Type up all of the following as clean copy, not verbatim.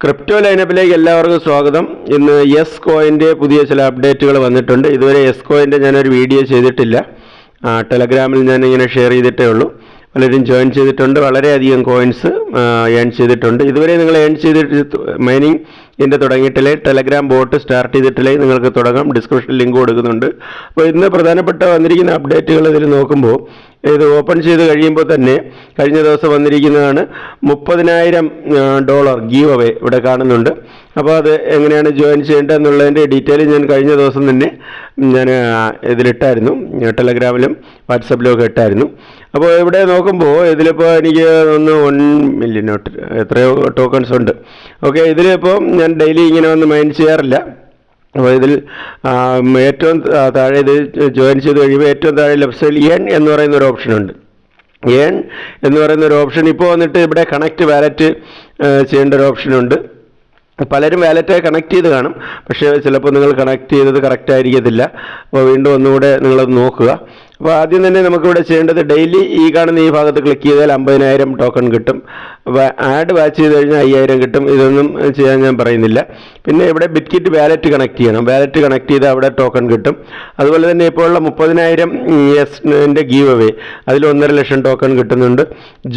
Crypto ലൈനപ്പിലേക്ക് എല്ലാവർക്കും സ്വാഗതം. ഇന്ന് യെസ് കോയിൻ്റെ പുതിയ ചില അപ്ഡേറ്റുകൾ വന്നിട്ടുണ്ട്. ഇതുവരെ യെസ് കോയിൻ്റെ ഞാനൊരു വീഡിയോ ചെയ്തിട്ടില്ല. ടെലഗ്രാമിൽ ഞാനിങ്ങനെ ഷെയർ ചെയ്തിട്ടേ ഉള്ളൂ. പലരും ജോയിൻ ചെയ്തിട്ടുണ്ട്. വളരെയധികം കോയിൻസ് ഏൺ ചെയ്തിട്ടുണ്ട്. ഇതുവരെ നിങ്ങൾ ഏൺ ചെയ്തിട്ട് മൈനിങ് ഇതിൻ്റെ തുടങ്ങിയിട്ടില്ലേ, ടെലഗ്രാം ബോട്ട് സ്റ്റാർട്ട് ചെയ്തിട്ടില്ലേ, നിങ്ങൾക്ക് തുടങ്ങാം. ഡിസ്ക്രിപ്ഷനിൽ ലിങ്ക് കൊടുക്കുന്നുണ്ട്. അപ്പോൾ ഇന്ന് പ്രധാനപ്പെട്ട വന്നിരിക്കുന്ന അപ്ഡേറ്റുകൾ ഇതിൽ നോക്കുമ്പോൾ ഇത് ഓപ്പൺ ചെയ്ത് കഴിയുമ്പോൾ തന്നെ കഴിഞ്ഞ ദിവസം വന്നിരിക്കുന്നതാണ് $30,000 ഗീവ് അവേ ഇവിടെ കാണുന്നുണ്ട്. അപ്പോൾ അത് എങ്ങനെയാണ് ജോയിൻ ചെയ്യേണ്ടത് എന്നുള്ളതിൻ്റെ ഡീറ്റെയിൽ ഞാൻ കഴിഞ്ഞ ദിവസം തന്നെ ഞാൻ ഇതിലിട്ടായിരുന്നു. ടെലഗ്രാമിലും വാട്സപ്പിലും ഒക്കെ ഇട്ടായിരുന്നു. അപ്പോൾ ഇവിടെ നോക്കുമ്പോൾ ഇതിലിപ്പോൾ എനിക്ക് ഒന്ന് 1 മില്യൺ എത്രയോ ടോക്കൺസ് ഉണ്ട്. ഓക്കെ, ഇതിലിപ്പോൾ ഞാൻ ഡെയിലി ഇങ്ങനെ വന്ന് മൈൻഡ് ചെയ്യാറില്ല. അപ്പോൾ ഇതിൽ ഏറ്റവും താഴെ ഇത് ജോയിൻ ചെയ്ത് കഴിയുമ്പോൾ ഏറ്റവും താഴെ ലെഫ്റ്റ് സൈഡിൽ ഏൺ എന്ന് പറയുന്ന ഒരു ഓപ്ഷനുണ്ട്. ഏൺ എന്ന് പറയുന്ന ഒരു ഓപ്ഷൻ ഇപ്പോൾ വന്നിട്ട് ഇവിടെ കണക്റ്റ് വാലറ്റ് ചെയ്യേണ്ട ഒരു ഓപ്ഷനുണ്ട്. പലരും വാലറ്റ് കണക്ട് ചെയ്ത് കാണും, പക്ഷേ ചിലപ്പോൾ നിങ്ങൾ കണക്ട് ചെയ്തത് കറക്റ്റ് ആയിരിക്കത്തില്ല. അപ്പോൾ വീണ്ടും ഒന്നുകൂടെ നിങ്ങളത് നോക്കുക. അപ്പോൾ ആദ്യം തന്നെ നമുക്കിവിടെ ചെയ്യേണ്ടത് ഡെയിലി ഈ കാണുന്ന ഈ ഭാഗത്ത് ക്ലിക്ക് ചെയ്താൽ 50,000 ടോക്കൺ കിട്ടും. ആഡ് വാച്ച് ചെയ്ത് കഴിഞ്ഞാൽ 5,000 കിട്ടും. ഇതൊന്നും ചെയ്യാൻ ഞാൻ പറയുന്നില്ല. പിന്നെ ഇവിടെ ബിറ്റ്കിറ്റ് വാലറ്റ് കണക്ട് ചെയ്യണം. വാലറ്റ് കണക്ട് ചെയ്താൽ അവിടെ ടോക്കൺ കിട്ടും. അതുപോലെ തന്നെ ഇപ്പോൾ ഉള്ള 30,000 ഗീവ് അവേ അതിൽ 1.5 ലക്ഷം ടോക്കൺ കിട്ടുന്നുണ്ട്.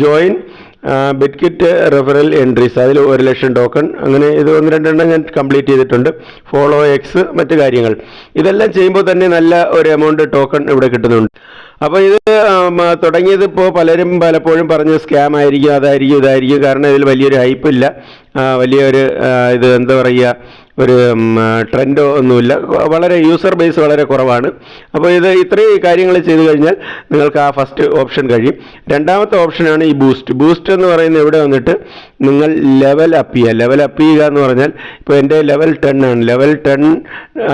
ജോയിൻ ബിറ്റ്കിറ്റ് റെഫറൽ എൻട്രീസ് അതിൽ 1,00,000 ടോക്കൺ. അങ്ങനെ ഇത് 1-2 ഞാൻ കംപ്ലീറ്റ് ചെയ്തിട്ടുണ്ട്. ഫോളോ എക്സ് മറ്റ് കാര്യങ്ങൾ ഇതെല്ലാം ചെയ്യുമ്പോൾ തന്നെ നല്ല ഒരു എമൗണ്ട് ടോക്കൺ ഇവിടെ കിട്ടുന്നുണ്ട്. അപ്പോൾ ഇത് തുടങ്ങിയത് ഇപ്പോൾ പലരും പലപ്പോഴും പറഞ്ഞ് സ്കാം ആയിരിക്കും, അതായിരിക്കും, ഇതായിരിക്കും. കാരണം ഇതിൽ വലിയൊരു ഹൈപ്പില്ല, വലിയൊരു ഇത് എന്താ പറയുക, ഒരു ട്രെൻഡോ ഒന്നുമില്ല. വളരെ യൂസർ ബേസ് വളരെ കുറവാണ്. അപ്പോൾ ഇത് ഇത്രയും കാര്യങ്ങൾ ചെയ്തു കഴിഞ്ഞാൽ നിങ്ങൾക്ക് ആ ഫസ്റ്റ് ഓപ്ഷൻ കഴിയും. രണ്ടാമത്തെ ഓപ്ഷനാണ് ഈ ബൂസ്റ്റ് എന്ന് പറയുന്നത്. ഇവിടെ വന്നിട്ട് നിങ്ങൾ ലെവൽ അപ്പ് ചെയ്യുക എന്ന് പറഞ്ഞാൽ ഇപ്പോൾ എൻ്റെ ലെവൽ 10 ആണ്. ലെവൽ 10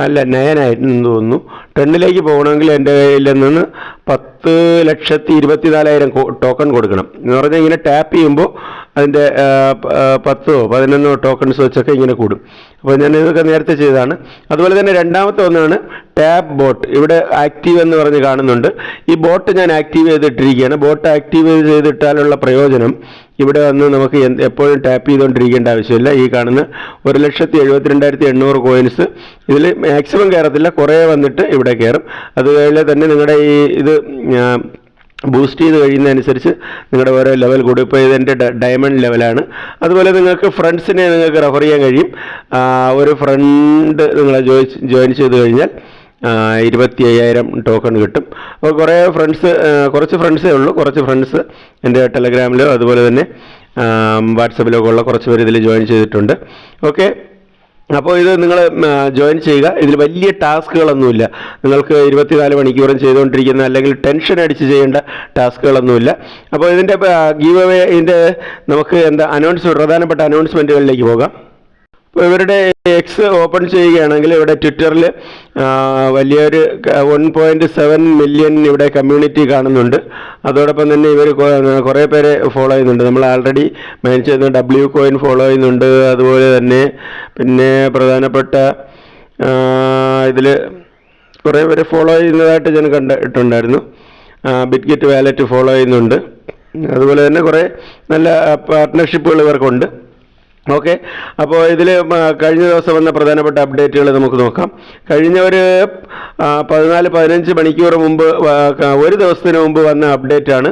അല്ല 9 ആയിരുന്നു തോന്നുന്നു. 10ലേക്ക് പോകണമെങ്കിൽ എൻ്റെ കയ്യിൽ നിന്ന് 10,24,000 ടോക്കൺ കൊടുക്കണം എന്ന് പറഞ്ഞാൽ ഇങ്ങനെ ടാപ്പ് ചെയ്യുമ്പോൾ അതിൻ്റെ 10-11 ടോക്കൺസ് വെച്ചൊക്കെ ഇങ്ങനെ കൂടും. അപ്പോൾ ഞാൻ ഇതൊക്കെ നേരത്തെ ചെയ്തതാണ്. അതുപോലെ തന്നെ രണ്ടാമത്തെ ഒന്നാണ് ടാപ്പ് ബോട്ട്. ഇവിടെ ആക്റ്റീവ് എന്ന് പറഞ്ഞ് കാണുന്നുണ്ട്. ഈ ബോട്ട് ഞാൻ ആക്റ്റീവ് ചെയ്തിട്ടിരിക്കുകയാണ്. ബോട്ട് ആക്റ്റീവ് ചെയ്തിട്ടാലുള്ള പ്രയോജനം ഇവിടെ വന്ന് നമുക്ക് എപ്പോഴും ടാപ്പ് ചെയ്തുകൊണ്ടിരിക്കേണ്ട ആവശ്യമില്ല. ഈ കാണുന്ന 1,72,800 കോയിൻസ് ഇതിൽ മാക്സിമം കയറത്തില്ല, കുറേ വന്നിട്ട് ഇവിടെ കയറും. അതുപോലെ തന്നെ നിങ്ങളുടെ ഈ ഇത് ബൂസ്റ്റ് ചെയ്ത് കഴിയുന്നതനുസരിച്ച് നിങ്ങളുടെ ഓരോ ലെവൽ കൂടും. ഇപ്പോൾ ഇതെൻ്റെ ഡയമണ്ട് ലെവലാണ്. അതുപോലെ നിങ്ങൾക്ക് ഫ്രണ്ട്സിനെ നിങ്ങൾക്ക് റെഫർ ചെയ്യാൻ കഴിയും. ഒരു ഫ്രണ്ട് നിങ്ങളെ ജോയിൻ ചെയ്ത് കഴിഞ്ഞാൽ 25,000 ടോക്കൺ കിട്ടും. അപ്പോൾ കുറച്ച് ഫ്രണ്ട്സേ ഉള്ളൂ. കുറച്ച് ഫ്രണ്ട്സ് എൻ്റെ ടെലഗ്രാമിലോ അതുപോലെ തന്നെ വാട്സപ്പിലോ ഉള്ള കുറച്ച് പേര് ഇതിൽ ജോയിൻ ചെയ്തിട്ടുണ്ട്. ഓക്കെ, അപ്പോൾ ഇത് നിങ്ങൾ ജോയിൻ ചെയ്യുക. ഇതിൽ വലിയ ടാസ്കുകളൊന്നുമില്ല. നിങ്ങൾക്ക് 24 മണിക്കൂറും ചെയ്തുകൊണ്ടിരിക്കുന്ന അല്ലെങ്കിൽ ടെൻഷൻ അടിച്ച് ചെയ്യേണ്ട ടാസ്കുകളൊന്നുമില്ല. അപ്പോൾ ഇതിൻ്റെ ഗീവ് അവേ ഇതിൻ്റെ നമുക്ക് പ്രധാനപ്പെട്ട അനൗൺസ്മെൻറ്റുകളിലേക്ക് പോകാം. ഇപ്പോൾ ഇവരുടെ എക്സ് ഓപ്പൺ ചെയ്യുകയാണെങ്കിൽ ഇവിടെ ട്വിറ്ററിൽ വലിയൊരു 1.7 മില്യൺ ഇവിടെ കമ്മ്യൂണിറ്റി കാണുന്നുണ്ട്. അതോടൊപ്പം തന്നെ ഇവർ കുറേ പേരെ ഫോളോ ചെയ്യുന്നുണ്ട്. നമ്മൾ ആൾറെഡി മൈൻ ചെയ്യുന്ന W കോയിൻ ഫോളോ ചെയ്യുന്നുണ്ട്. അതുപോലെ തന്നെ പിന്നെ പ്രധാനപ്പെട്ട ഇതിൽ കുറേ പേര് ഫോളോ ചെയ്യുന്നതായിട്ട് ഞാൻ കണ്ടിട്ടുണ്ടായിരുന്നു. ബിറ്റ്കിറ്റ് വാലറ്റ് ഫോളോ ചെയ്യുന്നുണ്ട്. അതുപോലെ തന്നെ കുറേ നല്ല പാർട്ട്ണർഷിപ്പുകൾ ഇവർക്കുണ്ട്. ഓക്കെ, അപ്പോൾ ഇതിൽ കഴിഞ്ഞ ദിവസം വന്ന പ്രധാനപ്പെട്ട അപ്ഡേറ്റുകൾ നമുക്ക് നോക്കാം. കഴിഞ്ഞ ഒരു 14-15 മണിക്കൂർ മുമ്പ്, ഒരു ദിവസത്തിന് മുമ്പ് വന്ന അപ്ഡേറ്റാണ്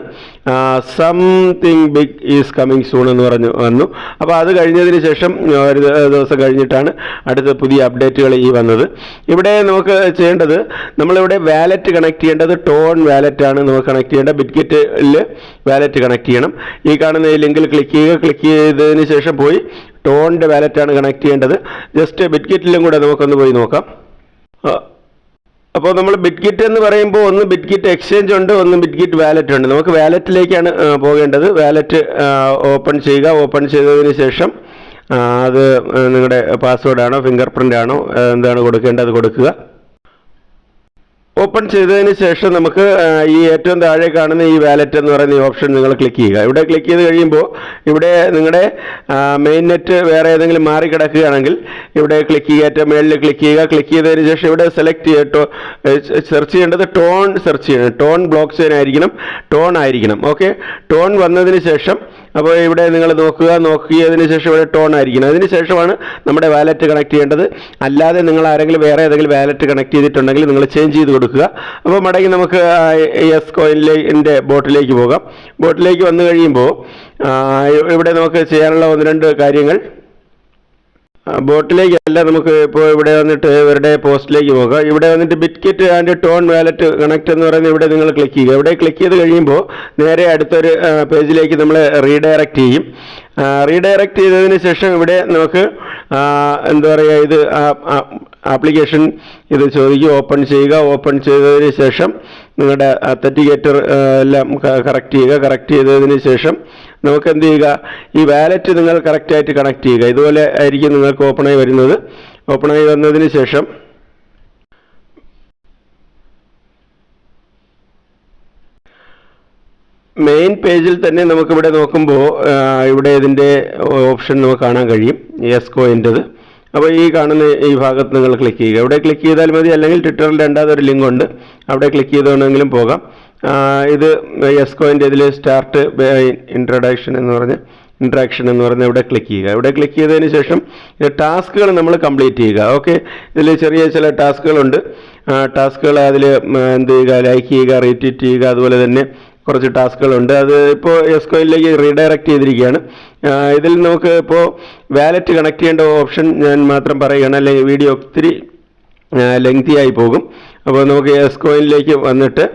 something big is coming soon എന്ന് വന്നു. അപ്പോൾ അത് കഴിഞ്ഞതിന് ശേഷം ഒരു ദിവസം കഴിഞ്ഞിട്ടാണ് അടുത്ത പുതിയ അപ്ഡേറ്റുകൾ ഈ വന്നത്. ഇവിടെ നമുക്ക് ചെയ്യേണ്ടത്, നമ്മളിവിടെ വാലറ്റ് കണക്ട് ചെയ്യേണ്ടത് ടോൺ വാലറ്റാണ് നമുക്ക് കണക്ട് ചെയ്യേണ്ടത്. ബിറ്റ്കിറ്റിൽ വാലറ്റ് കണക്ട് ചെയ്യണം. ഈ കാണുന്ന ഈ ലിങ്കിൽ ക്ലിക്ക് ചെയ്തതിന് ശേഷം പോയി ടോണിൻ്റെ വാലറ്റാണ് കണക്ട് ചെയ്യേണ്ടത്. ജസ്റ്റ് ബിറ്റ്കിറ്റിലും കൂടെ നമുക്കൊന്ന് പോയി നോക്കാം. അപ്പോൾ നമ്മൾ ബിറ്റ്കിറ്റ് എന്ന് പറയുമ്പോൾ ഒന്ന് ബിറ്റ്കിറ്റ് എക്സ്ചേഞ്ച് ഉണ്ട്, ഒന്ന് ബിറ്റ്കിറ്റ് വാലറ്റ് ഉണ്ട്. നമുക്ക് വാലറ്റിലേക്കാണ് പോകേണ്ടത്. വാലറ്റ് ഓപ്പൺ ചെയ്യുക. ഓപ്പൺ ചെയ്തതിന് ശേഷം അത് നിങ്ങളുടെ പാസ്വേഡാണോ ഫിംഗർ പ്രിൻ്റ് ആണോ എന്താണ് കൊടുക്കേണ്ടത് അത് കൊടുക്കുക. ഓപ്പൺ ചെയ്തതിന് ശേഷം നമുക്ക് ഈ ഏറ്റവും താഴെ കാണുന്ന ഈ വാലറ്റ് എന്ന് പറയുന്ന ഈ ഓപ്ഷൻ നിങ്ങൾ ക്ലിക്ക് ചെയ്യുക. ഇവിടെ ക്ലിക്ക് ചെയ്ത് കഴിയുമ്പോൾ ഇവിടെ നിങ്ങളുടെ മെയിൻ നെറ്റ് വേറെ ഏതെങ്കിലും മാറി കിടക്കുകയാണെങ്കിൽ ഇവിടെ ക്ലിക്ക് ചെയ്യുക. ഏറ്റവും മേളിൽ ക്ലിക്ക് ചെയ്യുക. ക്ലിക്ക് ചെയ്തതിന് ശേഷം ഇവിടെ സെലക്ട് ചെയ്തിട്ടോ സെർച്ച് ചെയ്യേണ്ടത് ടോൺ സെർച്ച് ചെയ്യണം. ടോൺ ബ്ലോക്ക് ചെയിൻ ആയിരിക്കണം, ടോൺ ആയിരിക്കണം. ഓക്കെ, ടോൺ വന്നതിന് ശേഷം അപ്പോൾ ഇവിടെ നിങ്ങൾ നോക്കിയതിന് ശേഷം ഇവിടെ ടോൺ ആയിരിക്കണം. അതിന് ശേഷമാണ് നമ്മുടെ വാലറ്റ് കണക്ട് ചെയ്യേണ്ടത്. അല്ലാതെ നിങ്ങൾ ആരെങ്കിലും വേറെ ഏതെങ്കിലും വാലറ്റ് കണക്ട് ചെയ്തിട്ടുണ്ടെങ്കിൽ നിങ്ങൾ ചേഞ്ച് ചെയ്ത് കൊടുക്കുക. അപ്പോൾ മടങ്ങി നമുക്ക് യെസ് കോയിനിൻ്റെ ബോട്ടിലേക്ക് പോകാം. ബോട്ടിലേക്ക് വന്നു കഴിയുമ്പോൾ ഇവിടെ നമുക്ക് ചെയ്യാനുള്ള 1-2 കാര്യങ്ങൾ. ബോട്ടിലേക്കല്ല, നമുക്ക് ഇപ്പോൾ ഇവിടെ വന്നിട്ട് ഇവരുടെ പോസ്റ്റിലേക്ക് പോകാം. ഇവിടെ വന്നിട്ട് Bitkit and TON wallet connect എന്ന് പറയുന്നത് ഇവിടെ നിങ്ങൾ ക്ലിക്ക് ചെയ്യുക. ഇവിടെ ക്ലിക്ക് ചെയ്ത് കഴിയുമ്പോൾ നേരെ അടുത്തൊരു പേജിലേക്ക് നമ്മൾ റീഡയറക്റ്റ് ചെയ്യും. റീഡയറക്റ്റ് ചെയ്തതിന് ശേഷം ഇവിടെ നമുക്ക് എന്താ പറയുക, ഇത് ആപ്ലിക്കേഷൻ ഇത് ചോദിക്കുക, ഓപ്പൺ ചെയ്യുക. ഓപ്പൺ ചെയ്തതിന് ശേഷം നിങ്ങളുടെ അത്തൻറ്റിക്കേറ്റർ എല്ലാം കറക്റ്റ് ചെയ്യുക. കറക്റ്റ് ചെയ്തതിന് ശേഷം നമുക്ക് എന്ത് ചെയ്യുക, ഈ വാലറ്റ് നിങ്ങൾ കറക്റ്റായിട്ട് കണക്ട് ചെയ്യുക. ഇതുപോലെ ആയിരിക്കും നിങ്ങൾക്ക് ഓപ്പണായി വരുന്നത്. ഓപ്പണായി വന്നതിന് ശേഷം മെയിൻ പേജിൽ തന്നെ നമുക്കിവിടെ നോക്കുമ്പോൾ ഇവിടെ ഇതിൻ്റെ ഓപ്ഷൻ നമുക്ക് കാണാൻ കഴിയും, യെസ് കോയിൻ്റെത്. അപ്പോൾ ഈ കാണുന്ന ഈ ഭാഗത്ത് നിങ്ങൾ ക്ലിക്ക് ചെയ്യുക. ഇവിടെ ക്ലിക്ക് ചെയ്താൽ മതി, അല്ലെങ്കിൽ ട്വിറ്ററിൽ രണ്ടാമതൊരു ലിങ്ക് ഉണ്ട്, അവിടെ ക്ലിക്ക് ചെയ്തുകൊണ്ടെങ്കിലും പോകാം. ഇത് യെസ് കോയിൻ്റെ ഇതിൽ സ്റ്റാർട്ട് ഇൻട്രൊഡക്ഷൻ എന്ന് പറഞ്ഞ് ഇൻട്രാക്ഷൻ എന്ന് പറഞ്ഞ് ഇവിടെ ക്ലിക്ക് ചെയ്യുക. ഇവിടെ ക്ലിക്ക് ചെയ്തതിന് ശേഷം ടാസ്കുകൾ നമ്മൾ കംപ്ലീറ്റ് ചെയ്യുക. ഓക്കെ, ഇതിൽ ചെറിയ ചില ടാസ്കുകളുണ്ട്. ടാസ്കുകൾ അതിൽ എന്ത് ചെയ്യുക, ലൈക്ക് ചെയ്യുക, റീട്വീറ്റ് ചെയ്യുക, അതുപോലെ തന്നെ കുറച്ച് ടാസ്കുകളുണ്ട്. അത് ഇപ്പോൾ യെസ് കോയിനിലേക്ക് റീഡയറക്റ്റ് ചെയ്തിരിക്കുകയാണ്. ഇതിൽ നമുക്ക് ഇപ്പോൾ വാലറ്റ് കണക്ട് ചെയ്യേണ്ട ഓപ്ഷൻ ഞാൻ മാത്രം പറയുകയാണ്, അല്ലെങ്കിൽ വീഡിയോ ഒത്തിരി ലെങ്തി ആയി പോകും. അപ്പോൾ നമുക്ക് യെസ് കോയിനിലേക്ക് വന്നിട്ട്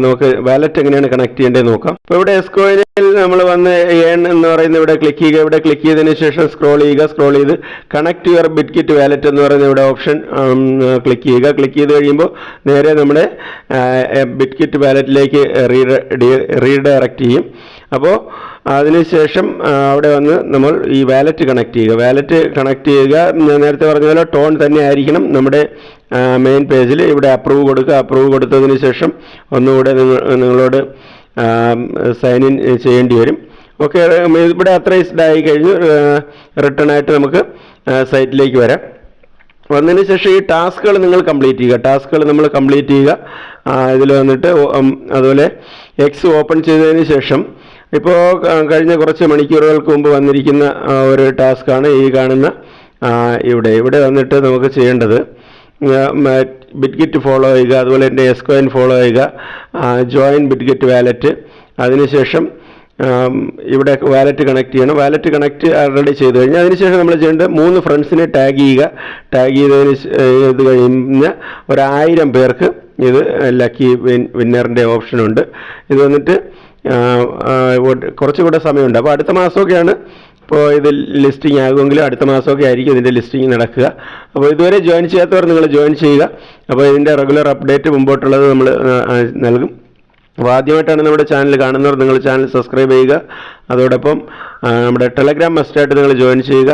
നമുക്ക് വാലറ്റ് എങ്ങനെയാണ് കണക്ട് ചെയ്യേണ്ടത് നോക്കാം. അപ്പോൾ ഇവിടെ യെസ് കോയിനിൽ നമ്മൾ വന്ന് ഏൺ എന്ന് പറയുന്ന ഇവിടെ ക്ലിക്ക് ചെയ്യുക. ഇവിടെ ക്ലിക്ക് ചെയ്തതിന് ശേഷം സ്ക്രോൾ ചെയ്യുക. സ്ക്രോൾ ചെയ്ത് കണക്ട് യുവർ ബിറ്റ്കിറ്റ് വാലറ്റ് എന്ന് പറയുന്ന ഇവിടെ ഓപ്ഷൻ ക്ലിക്ക് ചെയ്യുക. ക്ലിക്ക് ചെയ്ത് കഴിയുമ്പോൾ നേരെ നമ്മുടെ ബിറ്റ്കിറ്റ് വാലറ്റിലേക്ക് റീഡയറക്റ്റ് ചെയ്യും. അപ്പോൾ അതിനുശേഷം അവിടെ വന്ന് നമ്മൾ ഈ വാലറ്റ് കണക്ട് ചെയ്യുക. വാലറ്റ് കണക്ട് ചെയ്യുക, ഞാൻ നേരത്തെ പറഞ്ഞ പോലെ ടോൺ തന്നെ ആയിരിക്കണം നമ്മുടെ മെയിൻ പേജിൽ. ഇവിടെ അപ്രൂവ് കൊടുക്കുക. അപ്രൂവ് കൊടുത്തതിന് ശേഷം ഒന്നുകൂടെ നിങ്ങളോട് സൈൻ ഇൻ ചെയ്യേണ്ടി വരും. ഓക്കെ, ഇവിടെ അത്രൈസ്ഡ് ആയി കഴിഞ്ഞ് റിട്ടേൺ ആയിട്ട് നമുക്ക് സൈറ്റിലേക്ക് വരാം. വന്നതിന് ശേഷം ഈ ടാസ്കുകൾ നിങ്ങൾ കംപ്ലീറ്റ് ചെയ്യുക. ടാസ്കുകൾ നമ്മൾ കംപ്ലീറ്റ് ചെയ്യുക. ഇതിൽ വന്നിട്ട് അതുപോലെ എക്സ് ഓപ്പൺ ചെയ്തതിന് ശേഷം ഇപ്പോൾ കഴിഞ്ഞ കുറച്ച് മണിക്കൂറുകൾക്ക് മുമ്പ് വന്നിരിക്കുന്ന ഒരു ടാസ്ക്കാണ് ഈ കാണുന്ന ഇവിടെ വന്നിട്ട് നമുക്ക് ചെയ്യേണ്ടത് ബിറ്റ്കിറ്റ് ഫോളോ ചെയ്യുക, അതുപോലെ തന്നെ യെസ് കോയിൻ ഫോളോ ചെയ്യുക, ജോയിൻ ബിറ്റ്കിറ്റ് വാലറ്റ്. അതിനുശേഷം ഇവിടെ വാലറ്റ് കണക്ട് ചെയ്യണം. വാലറ്റ് കണക്ട് ആൾറെഡി ചെയ്ത് കഴിഞ്ഞാൽ അതിനുശേഷം നമ്മൾ ചെയ്യേണ്ടത് 3 ഫ്രണ്ട്സിനെ ടാഗ് ചെയ്യുക. ടാഗ് ചെയ്ത് കഴിഞ്ഞ 1000 പേർക്ക് ഇത് ലക്കി വിന്നറിൻ്റെ ഓപ്ഷനുണ്ട്. ഇത് വന്നിട്ട് കുറച്ചുകൂടെ സമയമുണ്ട്. അപ്പോൾ അടുത്ത മാസമൊക്കെയാണ് ഇപ്പോൾ ഇത് ലിസ്റ്റിംഗ് ആകുമെങ്കിലും അടുത്ത മാസമൊക്കെ ആയിരിക്കും ഇതിൻ്റെ ലിസ്റ്റിംഗ് നടക്കുക. അപ്പോൾ ഇതുവരെ ജോയിൻ ചെയ്യാത്തവർ നിങ്ങൾ ജോയിൻ ചെയ്യുക. അപ്പോൾ ഇതിൻ്റെ റെഗുലർ അപ്ഡേറ്റ് മുമ്പോട്ടുള്ളത് നമ്മൾ നൽകും. അപ്പോൾ ആദ്യമായിട്ടാണ് നമ്മുടെ ചാനൽ കാണുന്നവർ നിങ്ങൾ ചാനൽ സബ്സ്ക്രൈബ് ചെയ്യുക. അതോടൊപ്പം നമ്മുടെ ടെലഗ്രാം മസ്റ്റായിട്ട് നിങ്ങൾ ജോയിൻ ചെയ്യുക.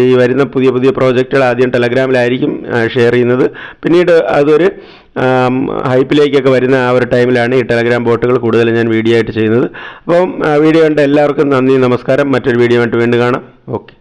ഈ വരുന്ന പുതിയ പ്രോജക്റ്റുകൾ ആദ്യം ടെലഗ്രാമിലായിരിക്കും ഷെയർ ചെയ്യുന്നത്. പിന്നീട് അതൊരു ഹൈപ്പിലേക്കൊക്കെ വരുന്ന ആ ഒരു ടൈമിലാണ് ഈ ടെലഗ്രാം ബോട്ടുകൾ കൂടുതൽ ഞാൻ വീഡിയോ ആയിട്ട് ചെയ്യുന്നത്. അപ്പം വീഡിയോ കണ്ട എല്ലാവർക്കും നന്ദി, നമസ്കാരം. മറ്റൊരു വീഡിയോ ആയിട്ട് വീണ്ടും കാണാം. ഓക്കെ.